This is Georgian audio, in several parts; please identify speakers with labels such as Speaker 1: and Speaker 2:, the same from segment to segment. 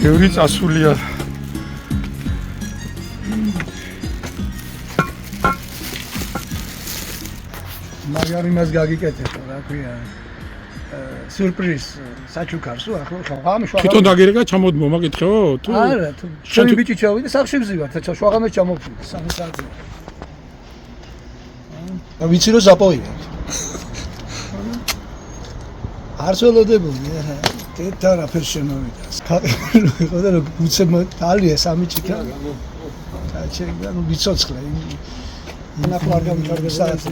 Speaker 1: ბევრი წასულია.
Speaker 2: მაგარი მას გაგიკეთებო, რა ქვია. სიურპრიზ საჩუქარს ახლა შვაღამე
Speaker 1: თვითონ დაგერეგა ჩამოდმო მაგითხეო თუ
Speaker 2: არა თუ შენ ბიჭი ჩავიდე სახში ვზივართ შვაღამე ჩამოვხდი 3 საათი ვიცი რომ ზაპოია არ ცოლოდებოდი არა დედა რაფერ შემოვიდა ხო და უცე დალია 3 ჭიქა ჩაჩეგდა ნუ ვიცოცხლე ნახო არ გამიჩარდა საათი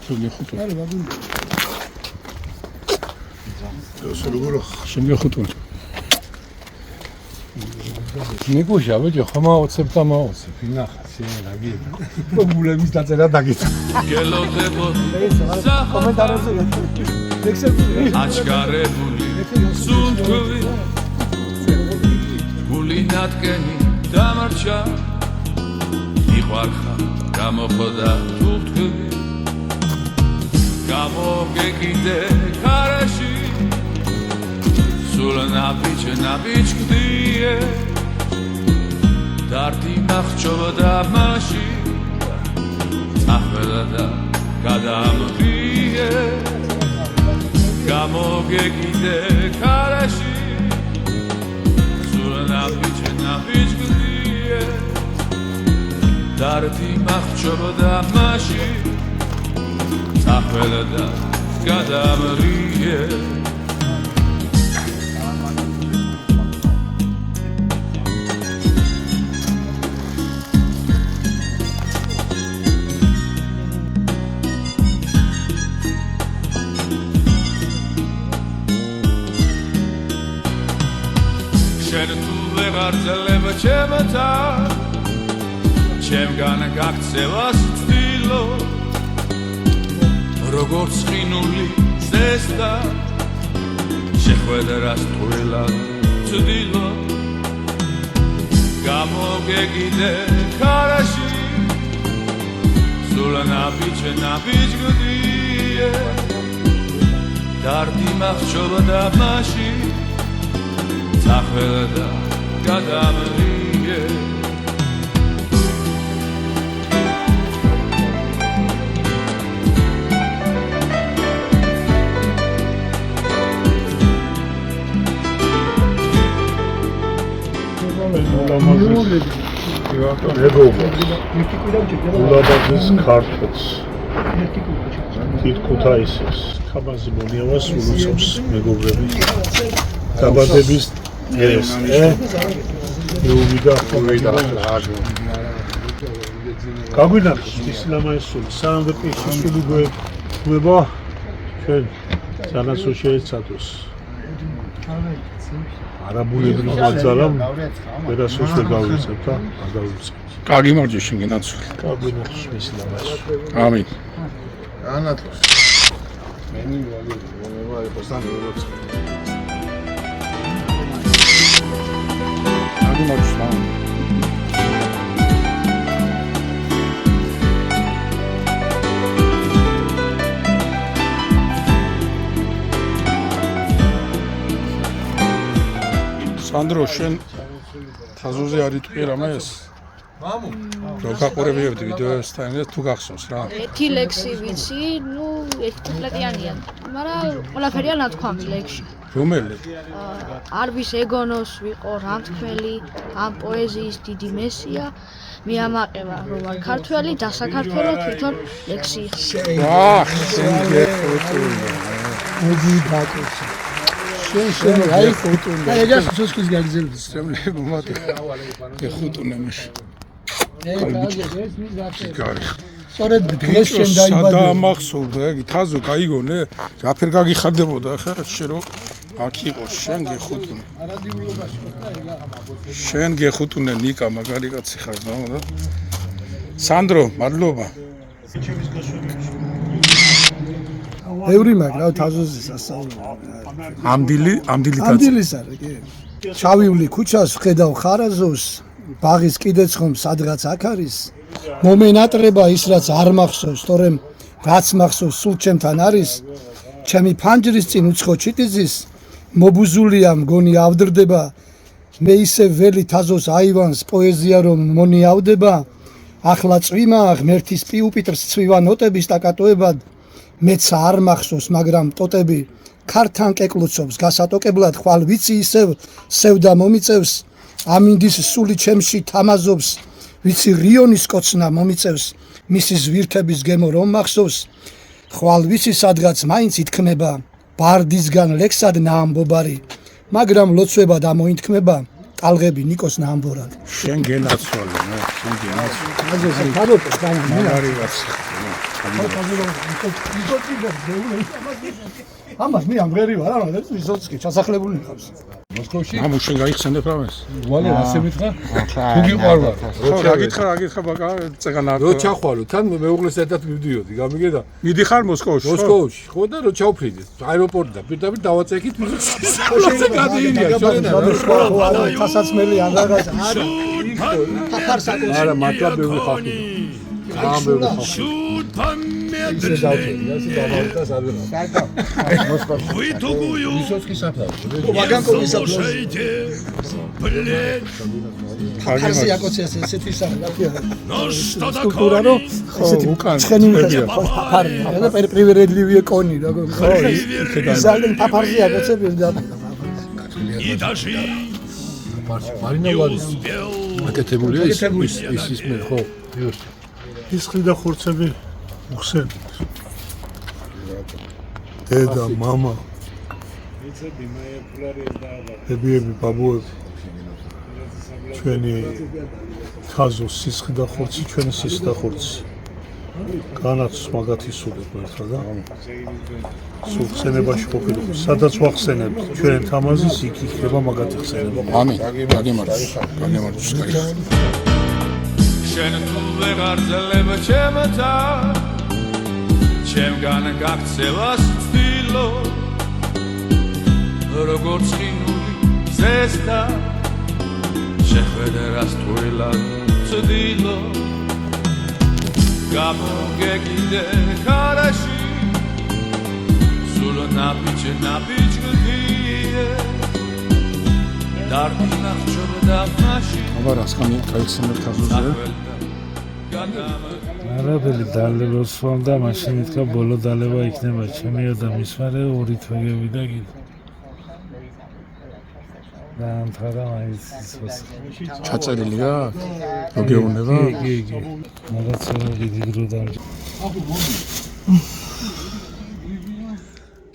Speaker 1: შეგეხუტო
Speaker 2: არა ბაბული
Speaker 1: სულუგურო შეგეხუტო ნიკუშა ბიჭო ხომა 20 და მაოცე ფინახა სიენაგი ბულების დაწერა დაგეცა
Speaker 3: გელოდებო
Speaker 2: კომენტარებზე ლექსები
Speaker 3: აჩქარებული სუნთქვი გული ნატკენი დამარჩა იყვარხა გამოხდა თუთქვი გამოგეკიდე ქარაში სულ ნაბიჯ გდიე დარტი მახჩობდა მაში წახველა და გადამღიე გამოგეკიდე ქარაში სულ ნაბიჯ გდიე დარტი მახჩობდა მაში წახველა და გადამღიე შენ თუ ვეღარ ძლებ ჩემთან ჩემგან გაქცევას ვთილო როგორც ხინული ზესდა შეხვედრას თვილად ვცდილო გამოგეკიდე ქარაში სულ ნაბიჯ გდიე დარტი მახჩობდა მაში წახველა და გადამღიე
Speaker 1: ულაბაძის ქართლს თითქუთაისის ხაბაზი მონიავას ულოცავს მეგობრები დაბადების ეს უვიდა გაგვინახოს ისლამაისული სამდე პიშული გვება ჩვენ სანაცო შეეცადოს არაბულებრივ მაგზალამ ვერასოდეს ვერ გავიცებ და არ დავიცებ. კარგი მარჯვე შენ გენაცვლ. გაგვინახოს ისლამაისული. ამინ. ანათოს. მენი ვალიობა იყოს და როგორც სანდრო შენ თაზოზე არ იტყვი რამე ეს მამო რო გაყურებიებდი ვიდეოსთან თუ გახსოვს რა
Speaker 4: ერთი ლექსი ვიცი ნუ ერთი კუპლეტიანია მაგრამ ყველაფერია ნათქვამი ლექსში
Speaker 1: რომელი
Speaker 4: არვის ეგონოს ვიყო რამთქმელი ამ პოეზიის დიდი მესია მიამაყება რომ არ ქართველი და საქართველო თვითონ ლექსი
Speaker 1: აჰ შენ გეხუტუნდა
Speaker 2: მოდი დაკეთე შენ აი ხუტუნდა და ეგას სოცხის გაგზელდეს
Speaker 1: შემლე მომატე გეხუტუნდა მაშინ გარი
Speaker 2: სწორედ დღეს შენ დაიბადე
Speaker 1: სადა მახსოვდა იგი თაზო გაიგონე რაფერ გაგიხარდებოდა ხა შენ რო აქ იყო შენ გეხუტუნე შენ გეხუტუნე ნიკა მაგარი კაცი ხარ და სანდრო მადლობა
Speaker 2: ევრი მაგრა თაზოზე სასწაული ამდილის არა კი ჩავივლი ქუჩას ვხედავ ხარაზოს ბაღის კიდეც ხომ სადღაც აქ არის მომენატრება ის რაც არ მახსოვს, თორემ რაც მახსოვს სულ ჩემთან არის, ჩემი ფანჯრის წინ უცხო ჩიტიზის მობუზულია მგონი ავდრდება, მე ისე ველი თაზოს აივანს პოეზია რომ მონიავდება, ახლა წვიმა ღმერთის პიუპიტრს ცვივა ნოტების სტაკატოებად, მეც არ მახსოვს, მაგრამ ტოტები ქართან კეკლუცობს, გასატოკებლად ხვალ ვიცი ისევ სევდა მომიწევს, ამინდის სული ჩემში თამაზობს, ვიცი რიონის კოცნა მომიწევს, მისი ზვირთების გემო რომ მახსოვს, ხვალ ვიცი სადღაც მაინც ითქმება, ბარდისგან ლექსად ნაამბობარი, მაგრამ ლოცვებად ამოინთქმება, ტალღები ნიკოს ნაამბორად.
Speaker 1: შენ გენაცვალე, შენ გენაცვალე.
Speaker 2: მაგაზე თავობებს
Speaker 1: მაგარიაც.
Speaker 2: ამას მე ამღერი ვარ, არა, ეს ვიზოცკი ჩასახლებული ხავს.
Speaker 5: მოსკოვში?
Speaker 1: ამუ შენ გაიხსენებ რამეს?
Speaker 5: ვალე, ასე მითხრა? თუ გიყვარვა.
Speaker 1: რა გითხრა ბაკა, წეგან არ.
Speaker 5: რო ჩახვალო, თან მეუღლეს ერთად მივდიოდი, გამიგედა?
Speaker 1: მიდიხარ მოსკოვში?
Speaker 5: მოსკოვში. ხო და რო ჩავფრინდი, აეროპორტიდან პირდაპირ დავაწექით მიზოცკის გადაირია, შორენა.
Speaker 2: თასაცმელი ან რაღაცა.
Speaker 5: არა, მართლა ბევრი ხალხი. ამ ბევრი ხალხი. ისე დავწერი, ასე დავავიდა სადღაც. ვისოცკის საფლავში.
Speaker 2: მაგან კომისაფლავში. ხარზი აკოციას ესეთი სახალხია. სკულტურა რო ესეთი ცხენი ფაფარია და პრივილეგირებული კონი როგორ ხო ისალენ ფაფარზი აკოცები და
Speaker 5: მარინა ვარის აკეთებულია ის მე ხო
Speaker 1: ის ხიდა ხორცები უხსენ დედა მამა ბებიები ბაბუები ჩვენი ხაზოს სისხლი და ხორცი ჩვენი სისხლი და ხორცი განაც მაგათი სულებ მართლა და სულ ხსენებაში ყოფილიყო სადაც ვახსენებთ ჩვენ თამაზის იქ იქნება მაგათი ხსენება ამინ გაგემარჯოს
Speaker 3: შენ თუ ვეღარ ძლებ ჩემთა ჩემგან გაქცევას ვთილო როგორც ხინული ზესტა შეხვედრას თვილად ვწდილო გამოგეკიდე ქარაში სულ ნაბიჯ გდიე დარდნა ხჭობდა მაშინ
Speaker 1: აბა რასკანი გაიხსენებთ ხაზოზე
Speaker 6: არაფერი დალებას ვამ და მაშინ ითქვა ბოლო დალება იქნება ჩემია და მის მერე ორი თვეგები და კიდე და ამთავრა მაინც
Speaker 1: ჩაწერილია მოგეუნება
Speaker 6: კი რაღაც დიდი დრო და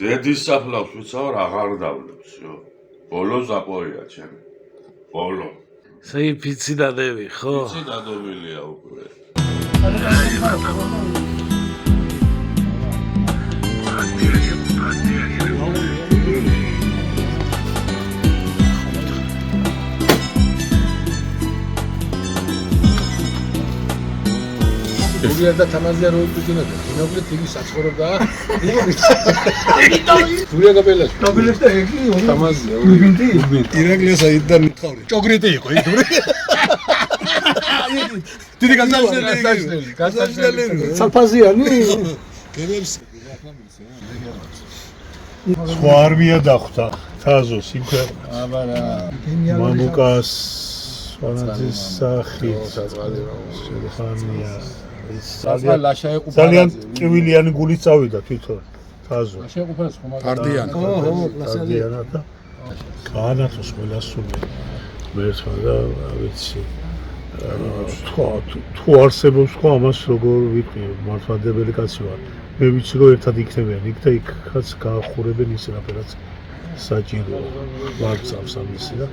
Speaker 7: დედის საფლავს ვიცავ აღარ დავლებსო ბოლო ზაპორია ჩემი ბოლო
Speaker 6: საი ფიცი დადები ხო
Speaker 7: ფიცი დადობილია უკვე
Speaker 5: გულიერ და თამაზია რო უწინოდა. ინოგლეთ იგი საცხოვრებდა. გულიერ გაბელაში.
Speaker 2: გაბელაში და იგი
Speaker 5: თამაზია.
Speaker 2: უბინდი.
Speaker 5: ირაკლიას აიდან მითხავრი. ჭოგრიტი იყო ის დური. დიდი გასაშლელი.
Speaker 2: საფაზიანი.
Speaker 5: გელებს.
Speaker 1: სხვა არმია დახვდა თაზოს იმქე
Speaker 5: აბარა.
Speaker 1: მამუკას ვანაძის სახით შეხანია ძალიან კივილიანი გული წავიდა თვითონ თაზო
Speaker 5: პარდიანი
Speaker 1: პარდიანად და განათოს ყველასული მერცხა და ვიცი თუ არსებობს ხო ამას როგორ ვიტყვი მართლმადებელი კაცი ვარ მე ვიცი რომ ერთად იქნებიან იქ და იქაც გაახურებენ ის რაფერაც საჭიროა ვარწავს ამისი და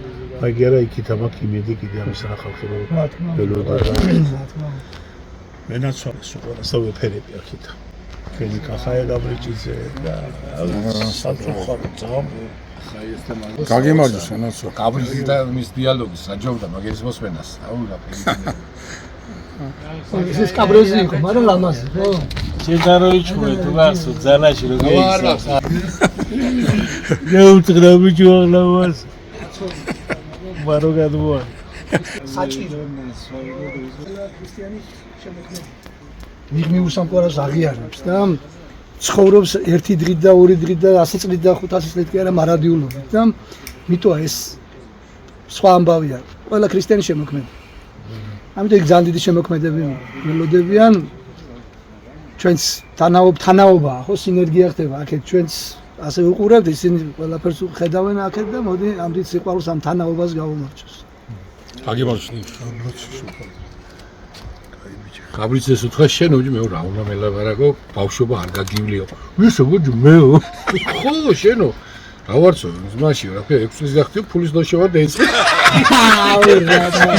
Speaker 1: აი არა იქით ამაკ იმედი კიდე ამის ახალ ხილო ველოდა მენაცვალე სულ ვეფერები აქეთ ჩვენი კახაია გაბრიჭიძე და სამწუხარო გაგემარჯოს ენაცო
Speaker 5: გაბრიჭი და მის დიალოგის საჯობდა მაგერის მოსმენას აუ რა
Speaker 2: ეს კაბრეზი იყო მაგრამ ლამაზი ხო
Speaker 6: შედაროიჩმე თუ გასო ძალაში რო
Speaker 5: არა
Speaker 6: გეუწრა ბიჭო აღლავას მარო გადმოა
Speaker 2: საჭირო მიღმიურ სამყაროს აღიარებს და ცხოვრობს ერთი დღით და ორი დღით და 100 წლით და 500 წლით კი არა მარადიულობით და მიტოა ეს სხვა ამბავია ყველა ქრისტიანი შემოქმედი ამიტომ იქ ძალიან დიდი შემოქმედები ველოდებიან ჩვენს თანაობა ხო სინერგია ხდება აქეთ ჩვენს ასე უყურებთ ისინი ყველაფერს ხედავენ აქეთ და მოდი ამდით სიყვარულს ამ თანაობას გავუმარჯოს
Speaker 5: გაბრიცეს უთხრა შენ უჯი მე რა უნდა მელაპარაკო ბავშვობა არ გაგივლიო ვისო უჯი მე ხო შენო ავარცო ზმაში რა ქვია 6 წლის გახდიო ფულის დოშევა დაიწყე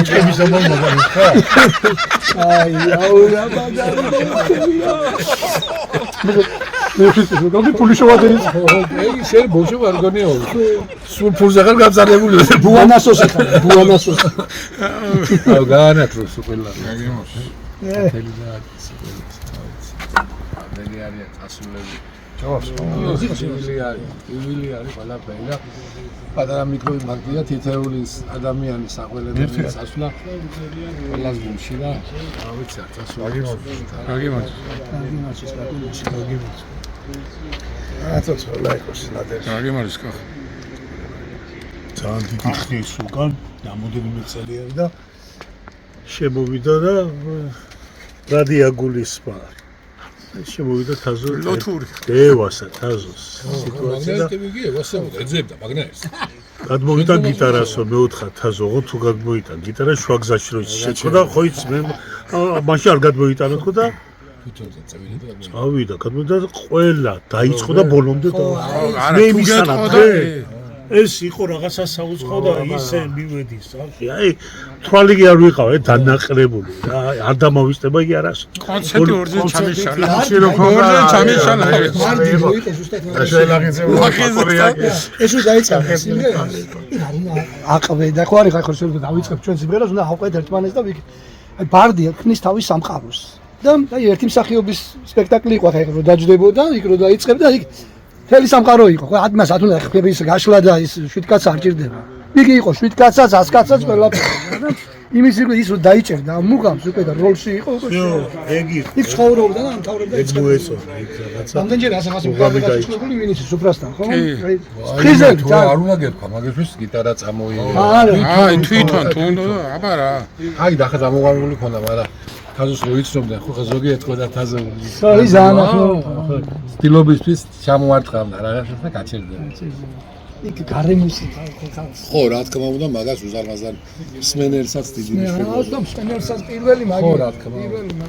Speaker 5: ჩემი სამომო ხა
Speaker 2: აი აურა ბაგარი მე ფიქრობ რომ ფული შევა დაიწყე
Speaker 5: ეგ შენ ბავშვობა არ გონიო სულ ფულს აღარ გაბზარებული
Speaker 2: ბუანასოსი
Speaker 5: აუ განათროს ყველა ივლიანი ყველაფერი და პატარა მიკროვი მაგდია თითოეულის ადამიანის საყველებელი სასვლა ყველას გულში და რა ვიცი არ წასულა
Speaker 1: ძალიან დიდი ხნის უკან რამოდენიმე წელია და შემოვიდა და რადია გულისმა შემოვიდა თაზო ლოთური დევასა თაზოს სიტუაცია
Speaker 5: ეძებდა მაგნაერს
Speaker 1: გადმოვიდა გიტარასო მეოთხა თაზოღო თუ გადმოიტან გიტარა შვაგზაში რო შეწოდა ხო იცი მე მაშინ არ გადმოიტანო ხო და წავიდა გადმოვიდა ყველა დაიწყო და ბოლომდე მე მისანადე ეს იყო რაღაცა საუცხო და ისე მივედის აი თვალიგი არ ვიყავ დანაყრებული რა არ დამოვისტება იგი არას
Speaker 8: კონცერტი ორზე ჩამიშალა ორზე ჩამიშალა
Speaker 2: ეს ու დაიწყება სიმღერა აყვე და ხო არის ხარ შეიძლება დავიწყებ ჩვენ სიმღერას უნდა ავყვეთ ერთმანეთს და ვიქ აი ბარდია ქმნის თავის სამყაროს და აი ერთი მსახიობის სპექტაკლი იყო ხა რო დაჯდებოდა იქ რო დაიწყებდა იქ თელი სამყარო იყო ხო ამას ათუნა ხების გაშლა და ის 7 კაცი არ ჭირდება იგი იყო 7 კაცაც 100 კაცაც ყველაფერი და იმის ის რო დაიჭერდა მუღამს უკვე და როლში იყო უკვე იქ ცხოვრობდა და ამთავრებდა
Speaker 1: ეგ მოეწონა იქ რაღაცა
Speaker 2: ამდენჯერ ასახასი მუღამი გაჩვენებული ვინიცი სუფრასთან ხო ხიზელი
Speaker 5: არ უნდა გეთქვა მაგისთვის გიტარა წამოიღე
Speaker 8: აი თვითონ თუ უნდა აბა რა
Speaker 5: აი და ხა დამოღალული ქონდა მაგრამ თაზოს რო იცნობდნენ ხო ხა ზოგიერთ ყოდა თაზო
Speaker 2: აი ზანა ხო
Speaker 5: სტილობისთვის ჩამოარტყამდა რაღაცა და გაჩერდა
Speaker 2: იქ გარემოსი
Speaker 5: ხო რა თქმა უნდა მაგას უზარმაზარ სმენერსაც დიდი მნიშვნელობა
Speaker 2: რა თქმა სმენერსაც პირველი მაგ
Speaker 5: ხო რა თქმა უნდა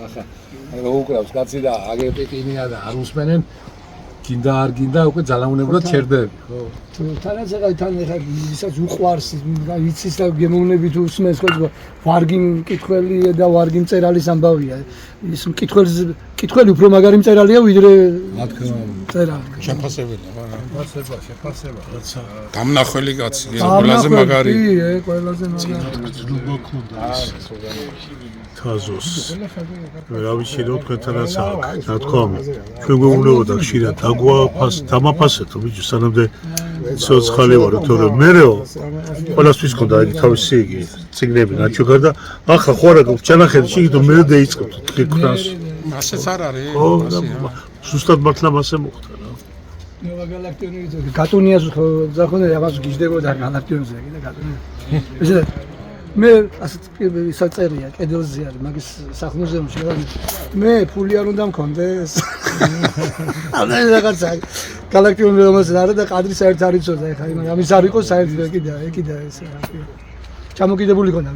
Speaker 5: ახლა აი რო უკრავს კაცი და აგეპეტინია და არ უსმენენ გინდა არ გინდა უკვე ძალაუნებურად ჩერდები ხო
Speaker 2: თანაც თან ეხა ისაც უყვარს იცის და გემოვნებით უსმენს ხო ვარგი მკითხველი და ვარგი მწერალის ამბავია ის მკითხველი უფრო მაგარი მწერალია ვიდრე
Speaker 5: რა თქმა უნდა
Speaker 2: წერალი
Speaker 8: შეფასებელია
Speaker 5: შეფასება რაცა
Speaker 8: დამნახველი კაცი ყველაზე მაგარი
Speaker 2: ყველაზე მაგარი
Speaker 1: თაზოს რა ვიცი რა თქვენთანაც აქვს ნათქვამი ჩვენ გვეუბნებოდა ხშირად დამაფასეთო ბიჭო სანამდე ცოცხალი ვარო თორემ მერეო ყველასთვის ქონდა იგი თავისი იგი ციგნები ნაჩუქარ და ახლა ხო არა ჩანახედი შეიძლება მე დაიწყებთ თქოს
Speaker 8: ასეც არ არის
Speaker 1: ზუსტად მართლა მასე მოხდა რა
Speaker 2: ნოვა გალაქტიონი გატუნიას ზახონე ამას გიждდებოდა გალაქტიონზე კიდე გატუნია ესე მე ასეთ პირველი საწერია კედელზე არის მაგის სახლ-მუზეუმში რა მე ფული არ უნდა მქონდეს ანა რაღაცა გალაქტიონი რომელსაც არა და ყადრი საერთოდ არ იცოდა ეხლა ამის არ იყო საერთოდ ეკიდა ეს რა ჩამოკიდებული ქონდა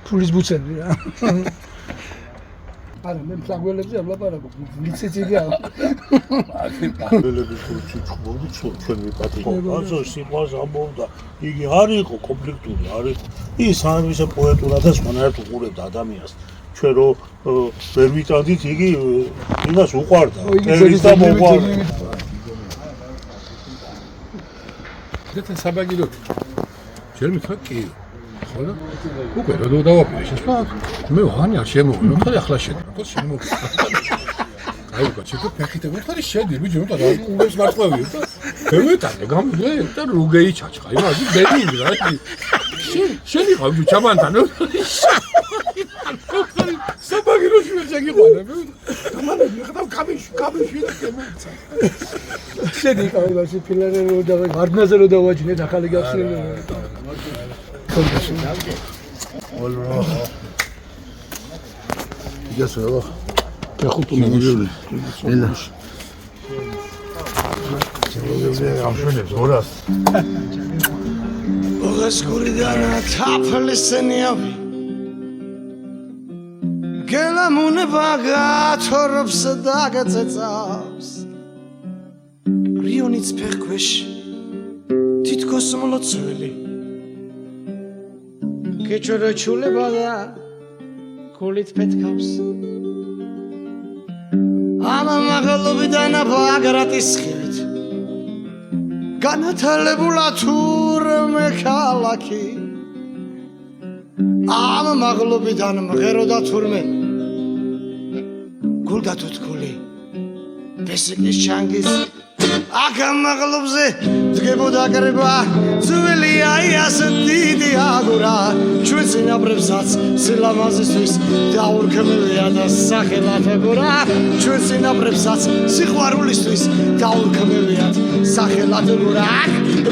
Speaker 2: ფულის ბუცები რა არა მე ფლაგველებზე არ ვლაპარაკობ ლიცეცია
Speaker 1: ფლაგველები ხუჩი ჩხუბობდი ჩვენ ვიპატიკო აზო სიყვარს ამბობდა იგი არ იყო კონფლიქტური არ იყო ის ამ ისე პოეტურად და სხვანაირად უყურებდა ადამიანს ჩვენ რო ვერ ვიტანდით იგი იმას უყვარდა ერის და მოყვარდა
Speaker 5: და საბაგირო ჯერ მითხრა კი ხო და უკვე რა დავაპირე შეშვა მე ვანი არ შემოვიდო ხარ ახლა შედი ხო შემოვიდო აი ბაჭი თუ ფეხით მოხარი შედი ბიჭო ნუ და კუბებს მარტყევიო და მეთანე გამიდე და როგეი ჩაჩხა იმაში ბედინგი რა შენი ხავ ჩამანთან საბაგიროში ვერ შეგიყვანებ. დამანები ხდავ კაბიში და გემოცა.
Speaker 2: შედი კავაში ფილარე რო და ვარდნაზე რო დავაჯინეთ ახალი გახსნილი.
Speaker 1: Olro. Yasava. Yaxutu mevzuli. Elə. Amşönəz oras.
Speaker 9: ოღასკურიდან თაფლისენიავი გელამუნება გათორობს და გაწეწავს რიონიც ფეხქვეშ თითქოს მლოცველი გეჩოროჩულება და გულით ფეთქავს ამა მაღლობიდან ბაგრატის ხივით განათლებულა თურმე ქალაქი ამ მაღლობიდან მღეროდა თურმე გულდა თუთქული ბესიკის ჩანგის აქ მაღლობზე დგებოდა კრება ძველი აიას დიდი აგურა ჩვენ წინაპრებსაც სილამაზისთვის დაურქმევია და სახელად აგურა ჩვენ წინაპრებსაც სიყვარულისთვის დაურქმევიათ სახელად აგურა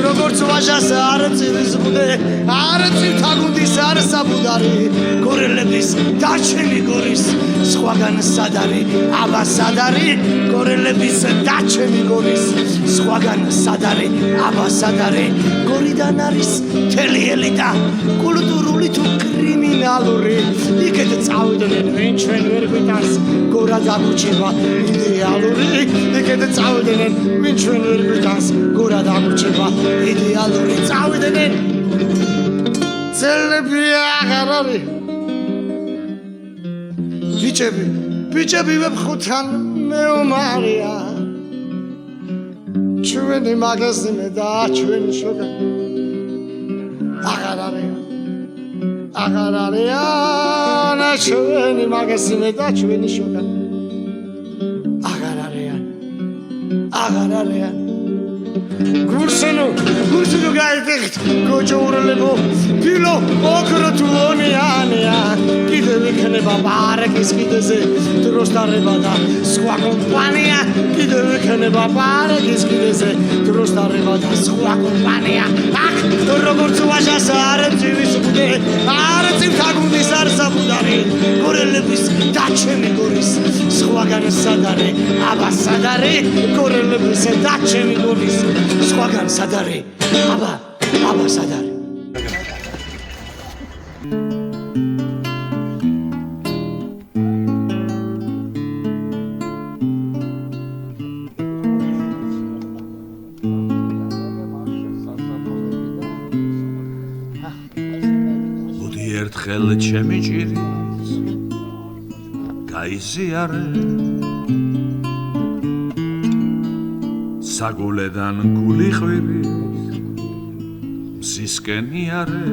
Speaker 9: როგორც ვაჟას არ წივის ბუდე არ წითაგუნდის არ საბუდარი გორელების დაჩემი გორის სხვაგან სადარი აბა სადარი გორელების დაჩემი გორის სხვაგან სადარი აბა სადარი გორიდან არის თელიელი და კულტურული თუ კრიმინალური იქეთ წავიდნენ ვინ ჩვენ ვერ გვიტანს გორა დაგუჩება იდეალური იქეთ წავიდნენ ვინ ჩვენ ვერ გვიტანს გორა დაგუჩება იდეალური წავიდნენ წელები აღარ არის ბიჭები ვებხუთან მეომარია ჩვენი მაგაზინე და ჩვენი შოგა აღარ არიან ჩვენი მაგაზინე და ჩვენი შოგა აღარ არიან გურსენო გაიგეთ გოჯურლებო ფილო ოქროთუნიანია კიდე ვიქნება პარკის კიდეზე დროს დარება და სხვა კომპანია კიდე ვიქნება პარკის კიდეზე დროს დარება და სხვა კომპანია აქ როგორც ვაჟას არ წივის ბუდე არ წითაგუნდის არ საბუდარი გორელების დაჩემი გორის სხვაგან სადარი აბა სადარი გორელების დაჩემი გორის სხვაგან სადარი აბა სადარი
Speaker 3: მოდი ერთხელ ჩემი ჭირიც გაიზიარე საგულედან გული ხვირის მსისკენიარე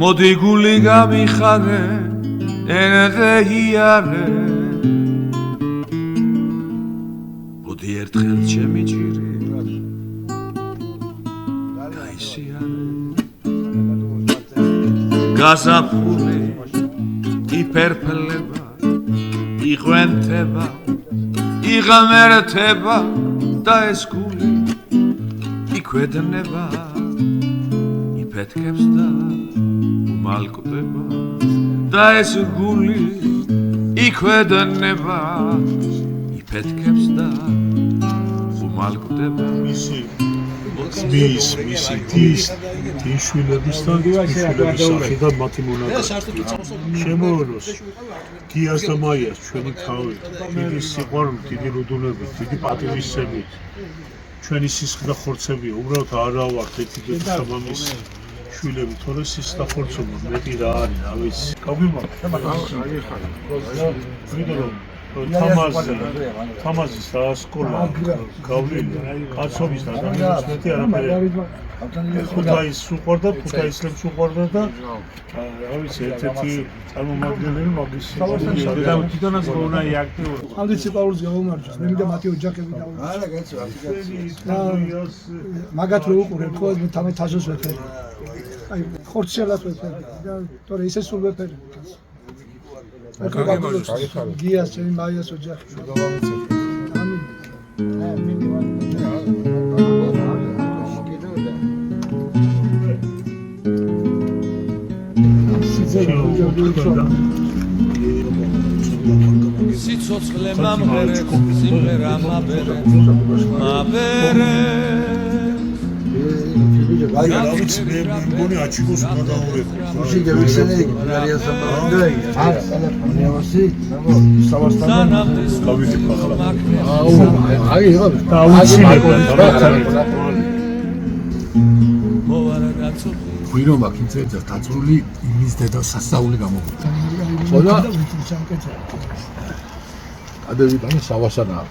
Speaker 3: მოდი გული გამიხარე ენდეიარე მოდი ერთხელ ჩემი ჭირი გაიზიარე გაზაფხული იფერფლება იღვენთება იღამერთება და ეს გული იქვედნება იფეთქებს და უმალკდება და ეს გული იქვედნება იფეთქებს და უმალკდება
Speaker 1: მისი თიშვილების და თიშვილების სახიდან მათი მონაწილე შემოვლოს გიას და მაიას ჩვენი თავი დიდი სიყვარული დიდი რუდუნებით დიდი პატივისცემით ჩვენი სისხლი და ხორცებია უბრალოდ არა ვართ ერთი სამამის შვილები თორე სისხლი და ხორცობა მეტი რა არის რა ვიცი თამაზის სკოლა გავლილი კაცობის და ადამიანის მეტი არაფერი ხუთაის უყვარდა ხუთაისლებს უყვარდა და რა ვიცი ერთ-ერთი წარმომადგენელი მაგის და თვითონაც გონაი აქტიური
Speaker 2: ამდენ სიყვარულს გამომარჯოს მე მინდა მათი ოჯახები
Speaker 9: არა კაცო
Speaker 2: მაგათ რო უყურებ ხო მე თამე თაჟოს ვეფერი აი ხორცელად ვეფერდი და თორე ისე სულ ვეფერდი. გიას ჩემი მაიას ოჯახი.
Speaker 3: სიცოცხლე მომღერე სიმღერა მაბერე
Speaker 1: აი გავიცი მე მგონი აჩიკოს უნდა დაურეკო.
Speaker 9: Uși de vixene, Maria Sabandoi.
Speaker 1: გავიცი ახლა.
Speaker 5: აი იღო ღვინო მაგინზე დაწრული იმის დედა სასაული გამოგვიდა. ხოდა ადევიტანი სავასანა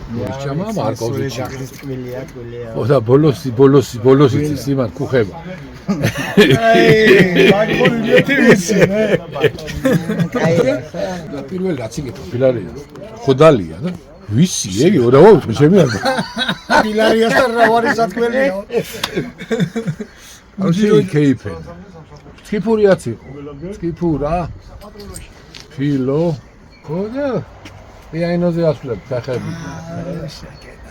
Speaker 5: ჩამა მარკოვი ჩახის ტკბილია. ხოდა ბოლოსი სიმან კუხება.
Speaker 2: მარკოვი მეტი ვიცი მე.
Speaker 5: პირველ რაც იგი პოპულარია. ხოდალია და ვისი ეგი ორავა ჩემი არა.
Speaker 2: პილარიას და რავარის ატკბილია.
Speaker 5: აუში კეიფენ. სკიფურიაც იყო. სკიფურა. ფილო. ხოდა პიანოზე ასვლებ სახები.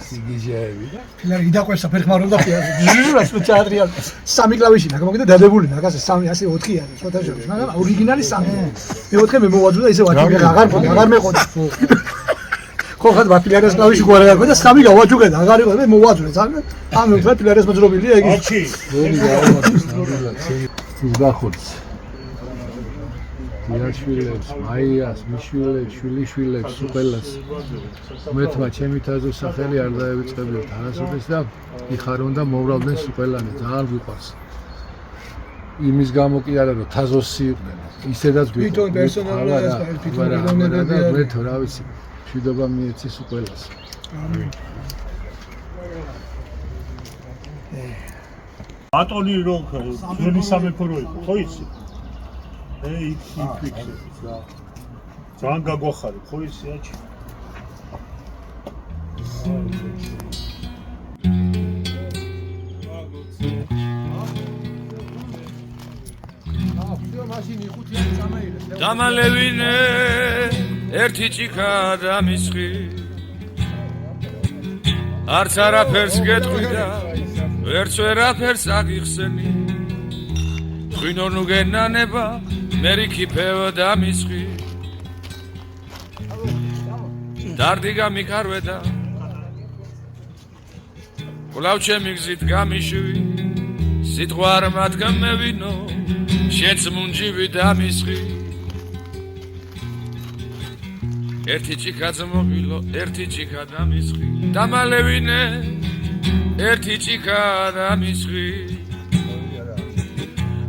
Speaker 5: სიგიჟეები და
Speaker 2: ფილარი იდაყვეს საფერხმარო და პიანო. ჟურას მეჩადრია. სამი კლავიში და გამოგიდა დადებული მაგაზე 3 ასე 4 არის შოთა შორის. მაგრამ ორიგინალი 3. მე 4 მე მოვაძვი და ისე ვაჭრე აღარ მეყოდი. ხო ხარ ბაფილარეს კლავიში გვარ გაკო და 3 გავაჯუყე და აღარ იყო მე მოვაძვე ძალიან. ამ მე ფილარეს მოძრობილია იგი.
Speaker 1: არჩი.
Speaker 5: უზახოც. იაშვილებს, მაიას, მიშვილებს, შვილიშვილებს, უყელას. მეთმა ჩემი თაზო სახელი არ დაევიწყებიათ არასოდეს და იხარონ და მოვრავდნენ სუყელანი, ძალიან გვიყვარს. იმის გამო კი არა რომ თაზოსი იყვნენ. ისედაც გვიყვარს.
Speaker 2: თვითონ პერსონალურად თვითონ პიროვნებები
Speaker 5: და მეთო რა ვიცი, მშვიდობა მიეცის უყელას.
Speaker 1: ბატონი რო ძველი სამეფო რო იყო, ხო იცი? იქ ფიქსე. ძალიან გაგვახარი, ხო იცი აჩი?
Speaker 3: დამალევინე ერთი ჭიქა და მისხი არც არაფერს გეტყვი და ვერც ვერაფერს აგიხსენი ღვინო ნუ გენანება მერიქი ფეო და მისხი დარდი გამიქარვე და კვლავ ჩემი გზით გამიშვი სიტყვა არ მათგან მევინო შენც მუნჯივი და მისხი ერთი ჭიქა ძმობილო ერთი ჭიქა და მისხი დამალევინე ერთი ჭიქა და მისხი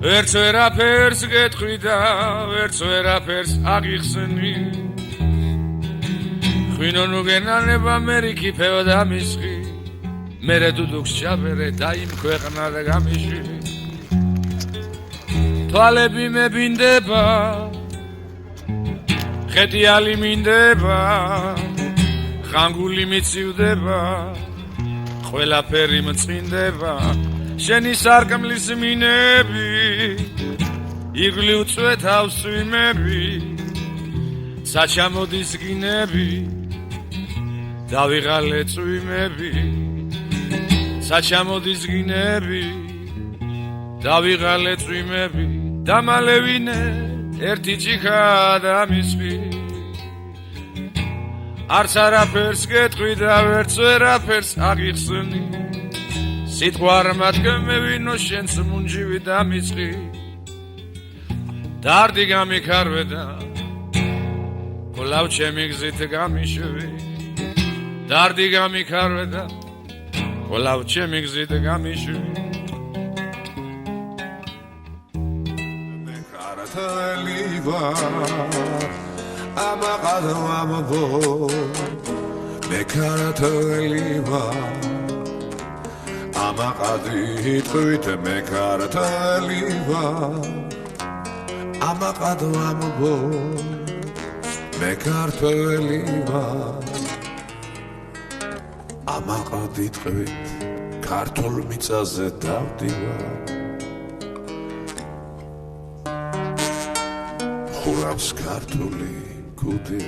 Speaker 3: ვერც ვერაფერს გეტყვი და ვერც ვერაფერს აგიხსენი ღვინო ნუ გენანება მერიქი ფეო და მისხი მერე დუდუქს ჩაბერე და იმ ქვეყნა და გამიშვი თვალები მებინდება ხეტიალი მინდება ხანგული მიცივდება ყველაფერი მწინდება შენი სარკმლის მინები იგლი უწვეთავს წვიმები საჩამოდის გინები დავიღალე წვიმები საჩამოდის გინები დავიღალე წვიმები დამალევინე ერთი ჭიქა და მისხი არც არაფერს გეტყვი და ვერც ვერაფერს აგიხსენი სიტყვა არ მათგან მევინო შენც მუნჯივი და მისხი დარდი გამიქარვე და კვლავ ჩემი გზით გამიშვი დარდი გამიქარვე და კვლავ ჩემი გზით გამიშვი
Speaker 10: მეკარათელივა ამაყადი თვით მეკარათელივა ამაყადო ამბო მეკართელივა ამაყადი თვით ქართულ მიწაზე დავდივა ყურავს ქართული კუდი